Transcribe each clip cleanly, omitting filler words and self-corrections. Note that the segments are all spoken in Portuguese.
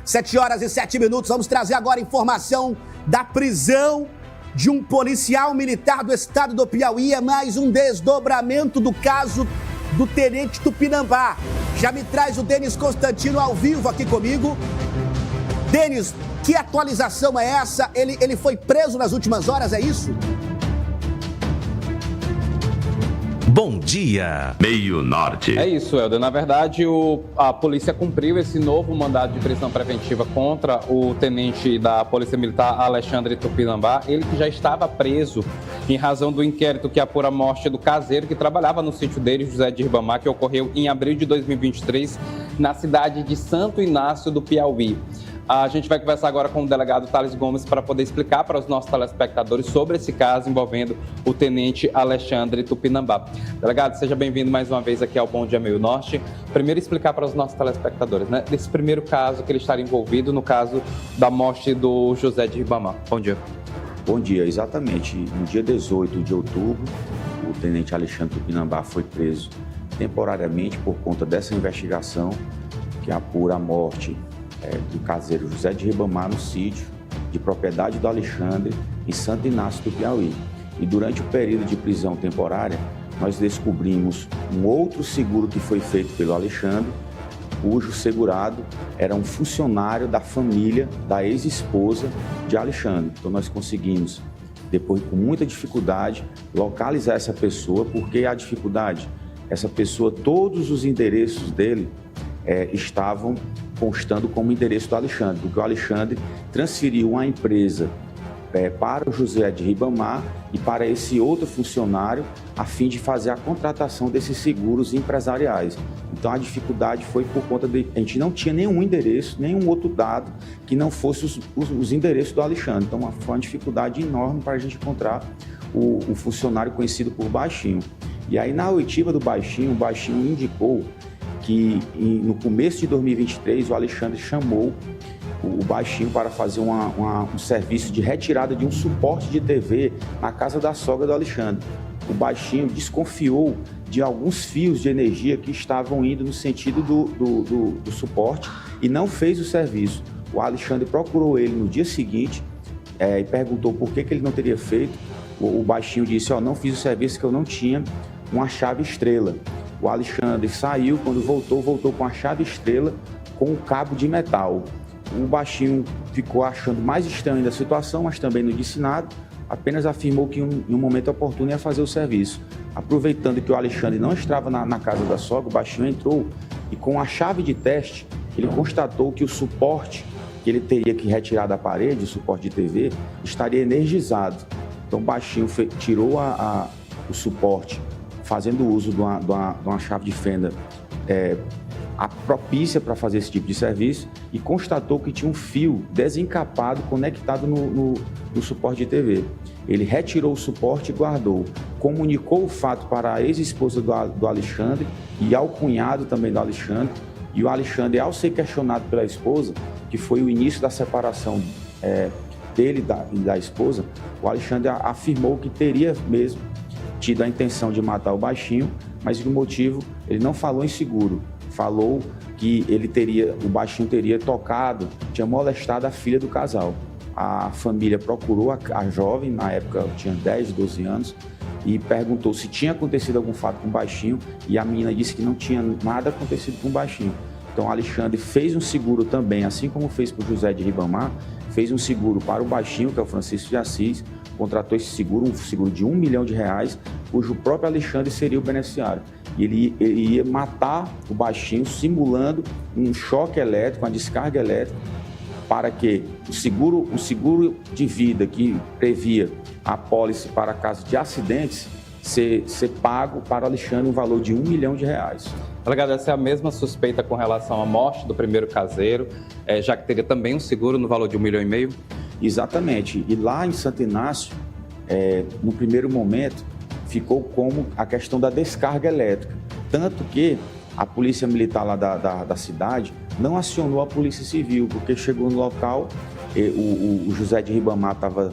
7h07, vamos trazer agora informação da prisão de um policial militar do estado do Piauí. É mais um desdobramento do caso do Tenente Tupinambá. Já me traz o Denis Constantino ao vivo aqui comigo. Denis, que atualização é essa? Ele foi preso nas últimas horas, é isso? Bom dia, Meio Norte. É isso, Helder. Na verdade, a polícia cumpriu esse novo mandado de prisão preventiva contra o tenente da Polícia Militar, Alexandre Tupinambá. Ele que já estava preso em razão do inquérito que apura a morte do caseiro que trabalhava no sítio dele, José de Ribamar, que ocorreu em abril de 2023, na cidade de Santo Inácio do Piauí. A gente vai conversar agora com o delegado Thales Gomes para poder explicar para os nossos telespectadores sobre esse caso envolvendo o tenente Alexandre Tupinambá. Delegado, seja bem-vindo mais uma vez aqui ao Bom Dia Meio Norte. Primeiro explicar para os nossos telespectadores, né, desse primeiro caso que ele estaria envolvido no caso da morte do José de Ribamar. Bom dia. Bom dia, exatamente. No dia 18 de outubro, o tenente Alexandre Tupinambá foi preso temporariamente por conta dessa investigação que apura a morte do caseiro José de Ribamar no sítio de propriedade do Alexandre, em Santo Inácio do Piauí. E durante o período de prisão temporária, nós descobrimos um outro seguro que foi feito pelo Alexandre, cujo segurado era um funcionário da família da ex-esposa de Alexandre. Então nós conseguimos, depois com muita dificuldade, localizar essa pessoa. Porque a dificuldade? Essa pessoa, todos os endereços dele estavam constando como endereço do Alexandre, porque o Alexandre transferiu uma empresa para o José de Ribamar e para esse outro funcionário, a fim de fazer a contratação desses seguros empresariais. Então a dificuldade foi por conta de a gente não tinha nenhum endereço, nenhum outro dado que não fosse os endereços do Alexandre. Então foi uma dificuldade enorme para a gente encontrar o funcionário conhecido por Baixinho. E aí na oitiva do Baixinho, o Baixinho indicou que no começo de 2023 o Alexandre chamou o Baixinho para fazer um serviço de retirada de um suporte de TV na casa da sogra do Alexandre. O Baixinho desconfiou de alguns fios de energia que estavam indo no sentido do suporte e não fez o serviço. O Alexandre procurou ele no dia seguinte e perguntou por que ele não teria feito. O Baixinho disse: não fiz o serviço que eu não tinha uma chave estrela. O Alexandre saiu, quando voltou com a chave estrela com o cabo de metal. O Baixinho ficou achando mais estranho da situação, mas também não disse nada, apenas afirmou que em um momento oportuno ia fazer o serviço. Aproveitando que o Alexandre não estava na casa da sogra, o Baixinho entrou e com a chave de teste, ele constatou que o suporte que ele teria que retirar da parede, o suporte de TV, estaria energizado. Então o Baixinho tirou o suporte, fazendo uso de uma chave de fenda propícia para fazer esse tipo de serviço, e constatou que tinha um fio desencapado conectado no suporte de TV. Ele retirou o suporte e guardou. Comunicou o fato para a ex-esposa do Alexandre e ao cunhado também do Alexandre. E o Alexandre, ao ser questionado pela esposa, que foi o início da separação dele e da esposa, o Alexandre afirmou que teria mesmo tido a intenção de matar o Baixinho, mas o motivo ele não falou em seguro. Falou que o Baixinho teria tinha molestado a filha do casal. A família procurou a jovem, na época tinha 10, 12 anos, e perguntou se tinha acontecido algum fato com o Baixinho, e a menina disse que não tinha nada acontecido com o Baixinho. Então o Alexandre fez um seguro também, assim como fez para o José de Ribamar, fez um seguro para o Baixinho, que é o Francisco de Assis, contratou esse seguro, um seguro de R$1 milhão, cujo próprio Alexandre seria o beneficiário. E ele ia matar o Baixinho simulando um choque elétrico, uma descarga elétrica, para que o seguro de vida que previa a apólice para caso de acidentes ser pago para o Alexandre um valor de R$1 milhão. Delegado, essa é a mesma suspeita com relação à morte do primeiro caseiro, já que teria também um seguro no valor de R$1,5 milhão? Exatamente. E lá em Santo Inácio, no primeiro momento, ficou como a questão da descarga elétrica. Tanto que a polícia militar lá da cidade não acionou a polícia civil, porque chegou no local, o José de Ribamar estava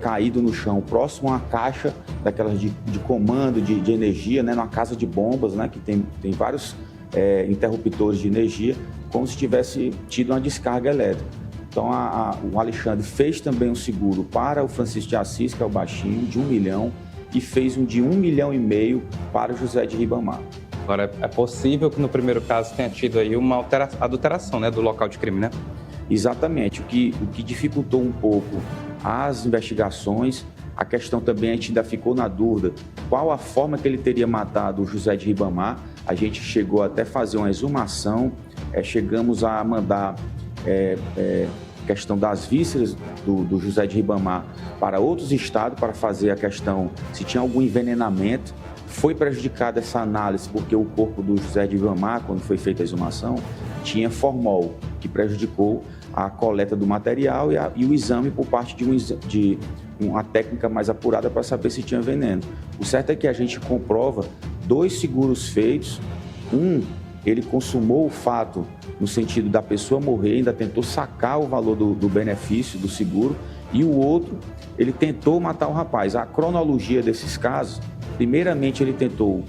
caído no chão, próximo a uma caixa daquelas de comando de energia, né, numa casa de bombas, né, que tem vários interruptores de energia. como se tivesse tido uma descarga elétrica. Então, o Alexandre fez também um seguro para o Francisco de Assis, que é o baixinho, de 1 milhão, e fez um de 1,5 milhão para o José de Ribamar. Agora, é possível que no primeiro caso tenha tido aí uma adulteração, né, do local de crime, né? Exatamente. O que dificultou um pouco as investigações, a questão também, a gente ainda ficou na dúvida qual a forma que ele teria matado o José de Ribamar. A gente chegou até fazer uma exumação, chegamos a mandar questão das vísceras do José de Ribamar para outros estados para fazer a questão se tinha algum envenenamento. Foi prejudicada essa análise porque o corpo do José de Ribamar, quando foi feita a exumação, tinha formol, que prejudicou a coleta do material e o exame por parte de uma técnica mais apurada para saber se tinha veneno. O certo é que a gente comprova 2 seguros feitos. Ele consumou o fato no sentido da pessoa morrer, ainda tentou sacar o valor do benefício do seguro, e o outro, ele tentou matar o rapaz. A cronologia desses casos, primeiramente ele tentou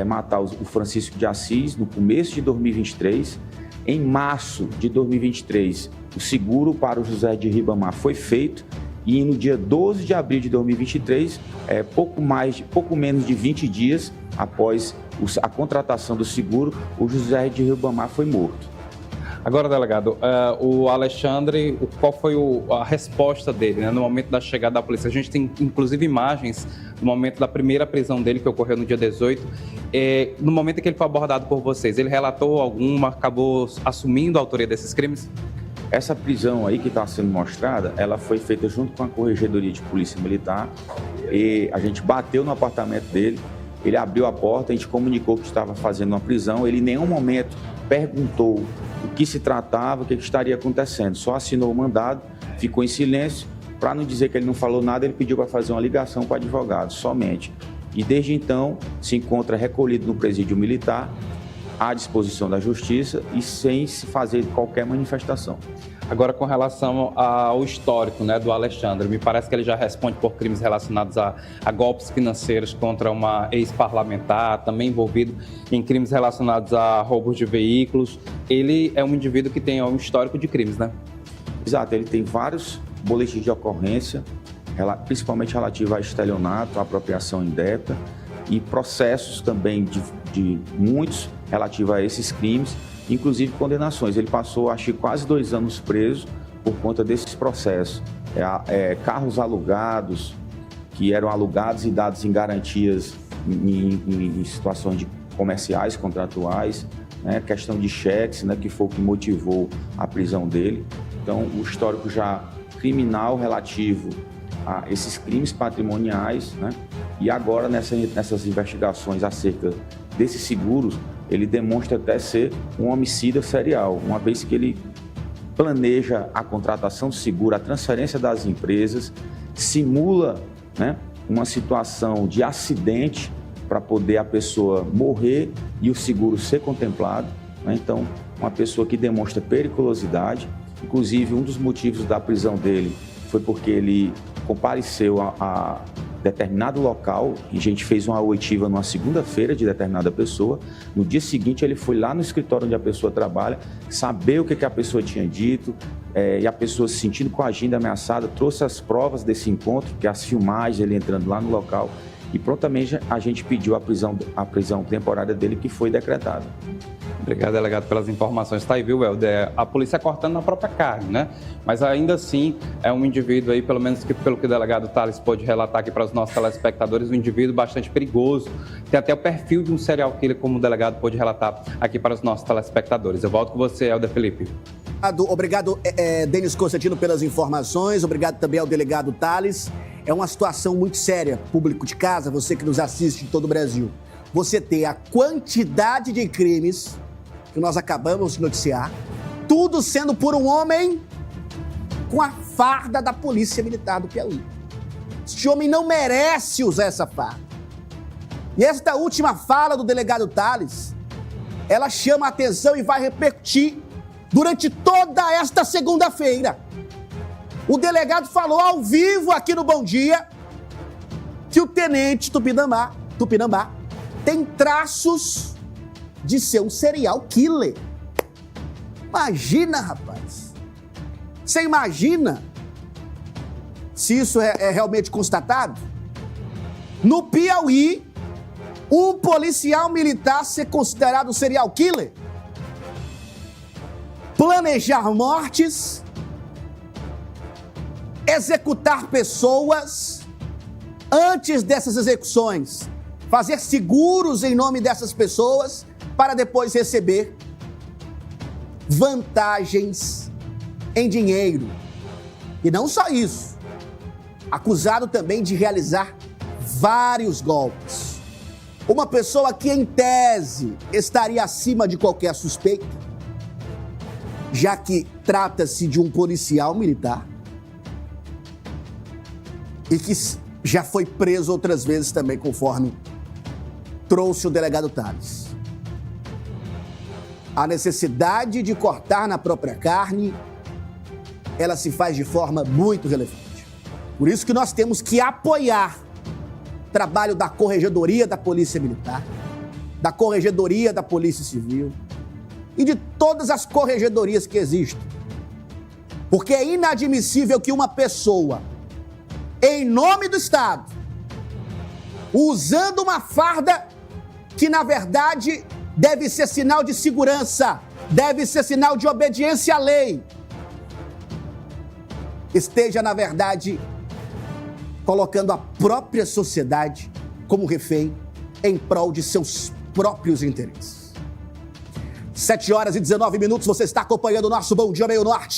matar o Francisco de Assis no começo de 2023. Em março de 2023, o seguro para o José de Ribamar foi feito, e no dia 12 de abril de 2023, pouco menos de 20 dias após a contratação do seguro, o José de Ribamar foi morto. Agora, delegado, o Alexandre, qual foi a resposta dele, né, no momento da chegada da polícia? A gente tem, inclusive, imagens no momento da primeira prisão dele, que ocorreu no dia 18. No momento em que ele foi abordado por vocês, ele relatou alguma, acabou assumindo a autoria desses crimes? Essa prisão aí que está sendo mostrada, ela foi feita junto com a Corregedoria de Polícia Militar, e a gente bateu no apartamento dele, ele abriu a porta, a gente comunicou que estava fazendo uma prisão, ele em nenhum momento perguntou o que se tratava, o que estaria acontecendo, só assinou o mandado, ficou em silêncio. Para não dizer que ele não falou nada, ele pediu para fazer uma ligação com o advogado, somente. E desde então se encontra recolhido no presídio militar, à disposição da Justiça e sem se fazer qualquer manifestação. Agora, com relação ao histórico, né, do Alexandre, me parece que ele já responde por crimes relacionados a golpes financeiros contra uma ex-parlamentar, também envolvido em crimes relacionados a roubos de veículos. Ele é um indivíduo que tem um histórico de crimes, né? Exato, ele tem vários boletins de ocorrência, principalmente relativo a estelionato, a apropriação indébita, e processos também de muitos relativos a esses crimes, inclusive condenações. Ele passou, acho que quase 2 anos preso por conta desses processos. Carros alugados, que eram alugados e dados em garantias em situações comerciais, contratuais, né? Questão de cheques, né? Que foi o que motivou a prisão dele. Então, o histórico já criminal relativo a esses crimes patrimoniais, né? E agora, nessas investigações acerca desses seguros, ele demonstra até ser um homicida serial, uma vez que ele planeja a contratação de seguro, a transferência das empresas, simula, né, uma situação de acidente para poder a pessoa morrer e o seguro ser contemplado, né? Então, uma pessoa que demonstra periculosidade. Inclusive, um dos motivos da prisão dele foi porque ele compareceu a determinado local, e a gente fez uma oitiva numa segunda-feira de determinada pessoa. No dia seguinte, ele foi lá no escritório onde a pessoa trabalha, saber o que a pessoa tinha dito, e a pessoa se sentindo coagida, ameaçada, trouxe as provas desse encontro, que é as filmagens, ele entrando lá no local, e prontamente a gente pediu a prisão temporária dele, que foi decretada. Obrigado, delegado, pelas informações. Está aí, viu, Helder? A polícia cortando na própria carne, né? Mas ainda assim, é um indivíduo aí, pelo menos que, pelo que o delegado Thales pôde relatar aqui para os nossos telespectadores, um indivíduo bastante perigoso. Tem até o perfil de um serial killer, como o delegado pôde relatar aqui para os nossos telespectadores. Eu volto com você, Helder Felipe. Obrigado, Denis Constantino, pelas informações. Obrigado também ao delegado Thales. É uma situação muito séria, público de casa, você que nos assiste de todo o Brasil. Você tem a quantidade de crimes que nós acabamos de noticiar, tudo sendo por um homem com a farda da Polícia Militar do Piauí. Este homem não merece usar essa farda. E esta última fala do delegado Thales, ela chama a atenção e vai repercutir durante toda esta segunda-feira. O delegado falou ao vivo aqui no Bom Dia que o tenente Tupinambá tem traços de ser um serial killer. Imagina, rapaz. Você imagina se isso é realmente constatado? No Piauí, um policial militar ser considerado serial killer? Planejar mortes, executar pessoas, antes dessas execuções, fazer seguros em nome dessas pessoas para depois receber vantagens em dinheiro. E não só isso, acusado também de realizar vários golpes. Uma pessoa que, em tese, estaria acima de qualquer suspeita, já que trata-se de um policial militar e que já foi preso outras vezes também, conforme trouxe o delegado Tales. A necessidade de cortar na própria carne, ela se faz de forma muito relevante. Por isso que nós temos que apoiar o trabalho da Corregedoria da Polícia Militar, da Corregedoria da Polícia Civil e de todas as corregedorias que existem. Porque é inadmissível que uma pessoa, em nome do Estado, usando uma farda que, na verdade, deve ser sinal de segurança, deve ser sinal de obediência à lei, esteja, na verdade, colocando a própria sociedade como refém em prol de seus próprios interesses. 7h19, você está acompanhando o nosso Bom Dia Meio Norte.